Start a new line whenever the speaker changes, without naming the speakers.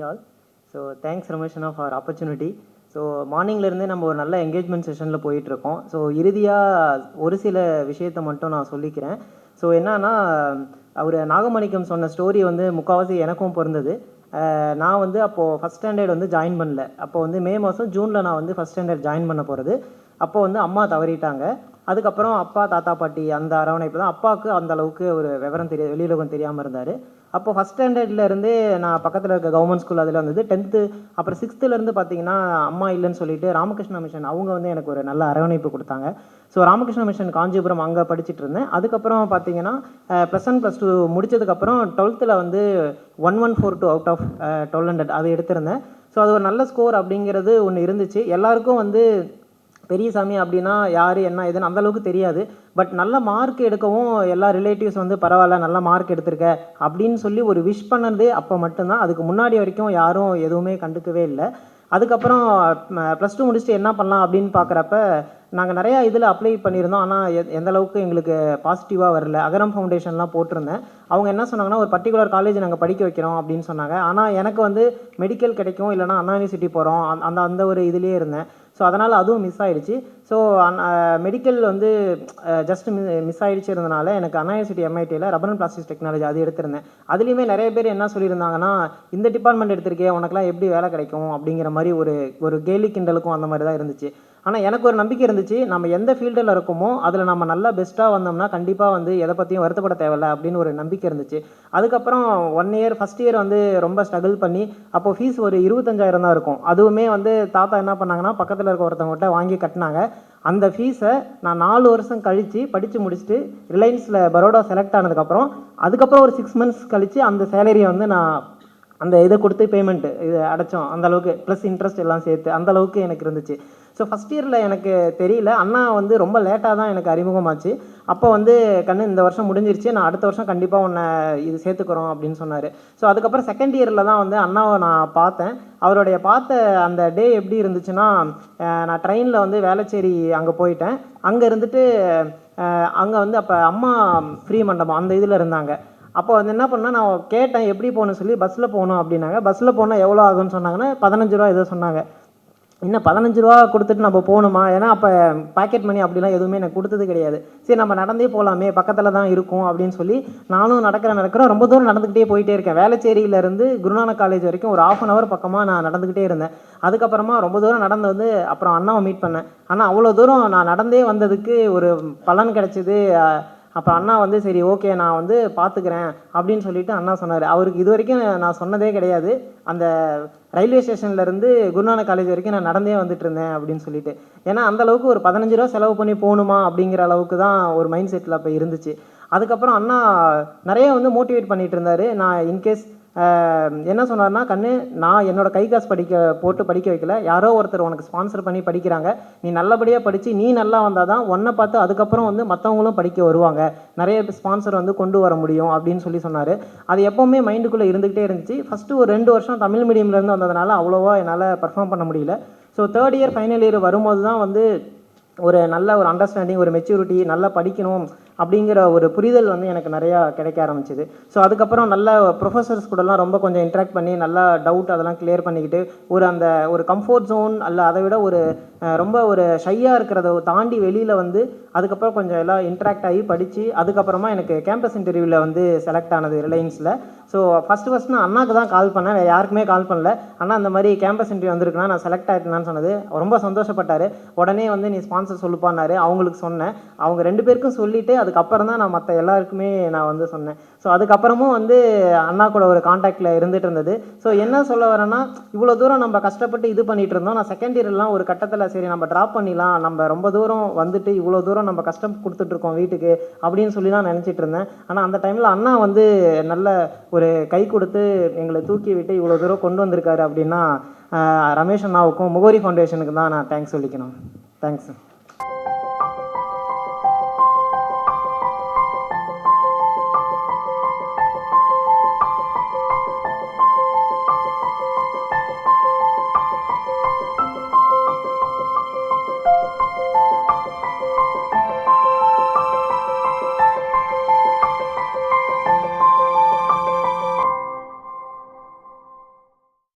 all. So thanks Rameshana for opportunity. So மார்னிங்லேருந்தே நம்ம ஒரு நல்ல என்கேஜ்மெண்ட் செஷனில் போயிட்டுருக்கோம். ஸோ இறுதியாக ஒரு சில விஷயத்தை மட்டும் நான் சொல்லிக்கிறேன். ஸோ என்னன்னா, அவர் நாகமணிக்கம் சொன்ன ஸ்டோரி வந்து முக்கால்வாசி எனக்கும் பொருந்தது. நான் வந்து அப்போது ஃபஸ்ட் ஸ்டாண்டர்ட் வந்து ஜாயின் பண்ணல. அப்போ வந்து மே மாதம் ஜூனில் நான் வந்து ஃபஸ்ட் ஸ்டாண்டர்ட் ஜாயின் பண்ண போகிறது. அப்போ வந்து அம்மா தவறிட்டாங்க. அதுக்கப்புறம் அப்பா தாத்தா பாட்டி அந்த அரவணைப்பு தான். அப்பாவுக்கு அந்த அளவுக்கு ஒரு விவரம் வெளியுலகம் தெரியாமல் இருந்தார். அப்போ ஃபஸ்ட் ஸ்டாண்டர்ட்லேருந்தே நான் பக்கத்தில் இருக்க கவர்மெண்ட் ஸ்கூல் அதில் வந்தது. 10th அப்புறம் 6th பார்த்தீங்கன்னா அம்மா இல்லைன்னு சொல்லிட்டு ராமகிருஷ்ணா மிஷன் அவங்க வந்து எனக்கு ஒரு நல்ல அரவணைப்பு கொடுத்தாங்க. ஸோ ராமகிருஷ்ணா மிஷன் காஞ்சிபுரம் அங்கே படிச்சுட்டு இருந்தேன். அதுக்கப்புறம் பார்த்தீங்கன்னா +1 +2 முடித்ததுக்கப்புறம் 12th வந்து 1142 அவுட் ஆஃப் 1200 அது எடுத்திருந்தேன். ஸோ அது ஒரு நல்ல ஸ்கோர் அப்படிங்கிறது ஒன்று இருந்துச்சு. எல்லாருக்கும் வந்து பெரியசாமி அப்படின்னா யார் என்ன ஏதுன்னு அந்தளவுக்கு தெரியாது. பட் நல்ல மார்க் எடுக்கவும் எல்லா ரிலேட்டிவ்ஸ் வந்து பரவாயில்ல நல்ல மார்க் எடுத்திருக்க அப்படின்னு சொல்லி ஒரு விஷ் பண்ணது அப்போ மட்டும்தான். அதுக்கு முன்னாடி வரைக்கும் யாரும் எதுவுமே கண்டுக்கவே இல்லை. அதுக்கப்புறம் +2 முடிச்சுட்டு என்ன பண்ணலாம் அப்படின்னு பார்க்குறப்ப நாங்கள் நிறையா இதில் அப்ளை பண்ணியிருந்தோம். ஆனால் எந்த அளவுக்கு எங்களுக்கு பாசிட்டிவாக வரல. அகரம் ஃபவுண்டேஷன்லாம் போட்டிருந்தேன். அவங்க என்ன சொன்னாங்கன்னா, ஒரு பர்டிகுலர் காலேஜ் நாங்கள் படிக்க வைக்கிறோம் அப்படின்னு சொன்னாங்க. ஆனால் எனக்கு வந்து மெடிக்கல் கிடைக்கும், இல்லைனா அண்ணா யூனிவர்சிட்டி போகிறோம் அந்த ஒரு இதுலேயே இருந்தேன். ஸோ அதனால் அதுவும் மிஸ் ஆகிடுச்சு. ஸோ மெடிக்கல் வந்து ஜஸ்ட் மிஸ் ஆகிடுச்சு இருந்தனால எனக்கு அண்ணா யூனிவர்சிட்டி MITயில் ரப்பர் அண்ட் பிளாஸ்டிக்ஸ் டெக்னாலஜி அது எடுத்திருந்தேன். அதுலேயுமே நிறைய பேர் என்ன சொல்லியிருந்தாங்கன்னா, இந்த டிபார்ட்மெண்ட் எடுத்திருக்கே உனக்குலாம் எப்படி வேலை கிடைக்கும் அப்படிங்கிற மாதிரி ஒரு கேலி கிண்டலுக்கும் அந்த மாதிரி தான் இருந்துச்சு. ஆனால் எனக்கு ஒரு நம்பிக்கை இருந்துச்சு, நம்ம எந்த ஃபீல்டில் இருக்கோமோ அதில் நம்ம நல்லா பெஸ்ட்டாக வந்தோம்னா கண்டிப்பாக வந்து எதை பற்றியும் வருத்தப்பட தேவையில்லை அப்படின்னு ஒரு நம்பிக்கை இருந்துச்சு. அதுக்கப்புறம் 1 இயர் ஃபஸ்ட் இயர் வந்து ரொம்ப ஸ்ட்ரகிள் பண்ணி அப்போது ஃபீஸ் ஒரு 25,000 தான் இருக்கும். அதுவுமே வந்து தாத்தா என்ன பண்ணாங்கன்னா பக்கத்தில் இருக்க ஒருத்தவங்கள்ட்ட வாங்கி கட்டினாங்க. அந்த ஃபீஸை நான் 4 வருஷம் கழித்து படித்து முடிச்சுட்டு ரிலையன்ஸில் பரோடா செலக்ட் ஆனதுக்கப்புறம் அதுக்கப்புறம் ஒரு 6 months கழித்து அந்த சேலரியை வந்து நான் அந்த இதை கொடுத்து பேமெண்ட்டு இது அடைச்சோம். அந்தளவுக்கு ப்ளஸ் இன்ட்ரெஸ்ட் எல்லாம் சேர்த்து அந்தளவுக்கு எனக்கு இருந்துச்சு. ஸோ ஃபஸ்ட் இயரில் எனக்கு தெரியல. அண்ணா வந்து ரொம்ப லேட்டாக தான் எனக்கு அறிமுகமாச்சு. அப்போ வந்து கண்ணு இந்த வருஷம் முடிஞ்சிருச்சு, நான் அடுத்த வருஷம் கண்டிப்பாக உன்னை இது சேர்த்துக்கிறோம் அப்படின்னு சொன்னார். ஸோ அதுக்கப்புறம் செகண்ட் இயரில் தான் வந்து அண்ணாவை நான் பார்த்தேன். அவருடைய பார்த்த அந்த டே எப்படி இருந்துச்சுன்னா, நான் ட்ரெயினில் வந்து வேளச்சேரி அங்கே போயிட்டேன். அங்கே இருந்துட்டு அங்கே வந்து அப்போ அம்மா ஃப்ரீ மண்டபம் அந்த இதில் இருந்தாங்க. அப்போ வந்து என்ன பண்ணால் நான் கேட்டேன் எப்படி போகணும்னு சொல்லி. பஸ்ஸில் போகணும் அப்படின்னாங்க. பஸ்ஸில் போனால் எவ்வளோ ஆகுன்னு சொன்னாங்கன்னா 15 ரூபா ஏதோ சொன்னாங்க. இன்னும் 15 ரூபா கொடுத்துட்டு நம்ம போகணுமா? ஏன்னா அப்போ பாக்கெட் மணி அப்படிலாம் எதுவுமே எனக்கு கொடுத்தது கிடையாது. சரி நம்ம நடந்தே போகலாமே, பக்கத்தில் தான் இருக்கும் அப்படின்னு சொல்லி நானும் நடக்கிறேன். ரொம்ப தூரம் நடந்துக்கிட்டே போயிட்டே இருக்கேன். வேளச்சேரியிலேருந்து குருநானக் காலேஜ் வரைக்கும் ஒரு 1/2 hour பக்கமாக நான் நடந்துக்கிட்டே இருந்தேன். அதுக்கப்புறமா ரொம்ப தூரம் நடந்து வந்து அப்புறம் அண்ணாவை மீட் பண்ணேன். ஆனால் அவ்வளோ தூரம் நான் நடந்தே வந்ததுக்கு ஒரு பலன் கிடச்சிது. அப்போ அண்ணா வந்து சரி ஓகே நான் வந்து பார்த்துக்கிறேன் அப்படின்னு சொல்லிட்டு அண்ணா சொன்னார். அவருக்கு இது வரைக்கும் நான் சொன்னதே கிடையாது. அந்த ரயில்வே ஸ்டேஷன்லேருந்து குருநானக் காலேஜ் வரைக்கும் நான் நடந்தே வந்துட்டு இருந்தேன் அப்படின்னு சொல்லிட்டு. ஏன்னா அந்தளவுக்கு ஒரு 15 ரூபா செலவு பண்ணி போகணுமா அப்படிங்கிற அளவுக்கு தான் ஒரு மைண்ட் செட்டில் அப்போ இருந்துச்சு. அதுக்கப்புறம் அண்ணா நிறைய வந்து மோட்டிவேட் பண்ணிகிட்டு இருந்தார். நான் இன்கேஸ் என்ன சொன்னார்னா, கண்ணு நான் என்னோட கை காசு போட்டு படிக்க வைக்கல, யாரோ ஒருத்தர் உனக்கு ஸ்பான்சர் பண்ணி படிக்கிறாங்க. நீ நல்லபடியாக படித்து நீ நல்லா வந்தால் தான் உன்னை பார்த்து அதுக்கப்புறம் வந்து மற்றவங்களும் படிக்க வருவாங்க. நிறைய ஸ்பான்சர் வந்து கொண்டு வர முடியும் அப்படின்னு சொல்லி சொன்னார். அது எப்போவுமே மைண்டுக்குள்ளே இருந்துகிட்டே இருந்துச்சு. ஃபஸ்ட்டு ஒரு 2 வருஷம் தமிழ் மீடியம்லேருந்து வந்ததுனால அவ்வளோவா என்னால் பர்ஃபார்ம் பண்ண முடியல. So 3rd year final year வரும்போது தான் வந்து ஒரு நல்ல ஒரு அண்டர்ஸ்டாண்டிங், ஒரு மெச்சூரிட்டி, நல்லா படிக்கணும் அப்படிங்கிற ஒரு புரிதல் வந்து எனக்கு நிறையா கிடைக்க ஆரம்பிச்சிது. ஸோ அதுக்கப்புறம் நல்ல ப்ரொஃபஸர்ஸ் கூடலாம் ரொம்ப கொஞ்சம் இன்ட்ராக்ட் பண்ணி நல்லா டவுட் அதெல்லாம் கிளியர் பண்ணிக்கிட்டு ஒரு கம்ஃபர்ட் ஜோன் அல்ல அதை விட ரொம்ப ஒரு ஷையாக இருக்கிறத தாண்டி வெளியில் வந்து அதுக்கப்புறம் கொஞ்சம் எல்லாம் இன்ட்ராக்ட் ஆகி படித்து அதுக்கப்புறமா எனக்கு கேம்பஸ் இன்டர்வியூவில் வந்து செலக்ட் ஆனது ரிலையன்ஸில். ஸோ ஃபஸ்ட்டு நான் அண்ணாக்கு தான் கால் பண்ணேன், வேறு யாருக்குமே கால் பண்ணல. அண்ணா அந்த மாதிரி கேம்பஸ் இன்டர்வியூ வந்திருக்குன்னா நான் செலக்ட் ஆகிட்டேன்னு சொன்னது ரொம்ப சந்தோஷப்பட்டார். உடனே வந்து நீ ஸ்பான்சர் சொல்லுப்பான்னாரு. அவங்களுக்கு சொன்னேன். அவங்க 2 பேருக்கும் சொல்லிவிட்டு அதுக்கப்புறம் தான் நான் மற்ற எல்லாருக்குமே நான் வந்து சொன்னேன். ஸோ அதுக்கப்புறமும் வந்து அண்ணா கூட ஒரு காண்டாக்டில் இருந்துகிட்டு இருந்தது. ஸோ என்ன சொல்ல வரேன்னா, இவ்வளோ தூரம் நம்ம கஷ்டப்பட்டு இது பண்ணிகிட்டு இருந்தோம். நான் செகண்ட் இயர்லாம் ஒரு கட்டத்தில் சரி நம்ம ட்ராப் பண்ணிடலாம், நம்ம ரொம்ப தூரம் வந்துட்டு இவ்வளோ தூரம் நம்ம கஷ்டம் கொடுத்துட்ருக்கோம் வீட்டுக்கு அப்படின்னு சொல்லி தான் நினச்சிட்டு இருந்தேன். ஆனால் அந்த டைமில் அண்ணா வந்து நல்ல ஒரு கை கொடுத்து எங்களை தூக்கி விட்டு இவ்வளோ தூரம் கொண்டு வந்திருக்காரு அப்படின்னா ரமேஷ் அண்ணாவுக்கும் முகவரி ஃபவுண்டேஷனுக்கு தான் நான் தேங்க்ஸ் சொல்லிக்கணும். தேங்க்ஸ்.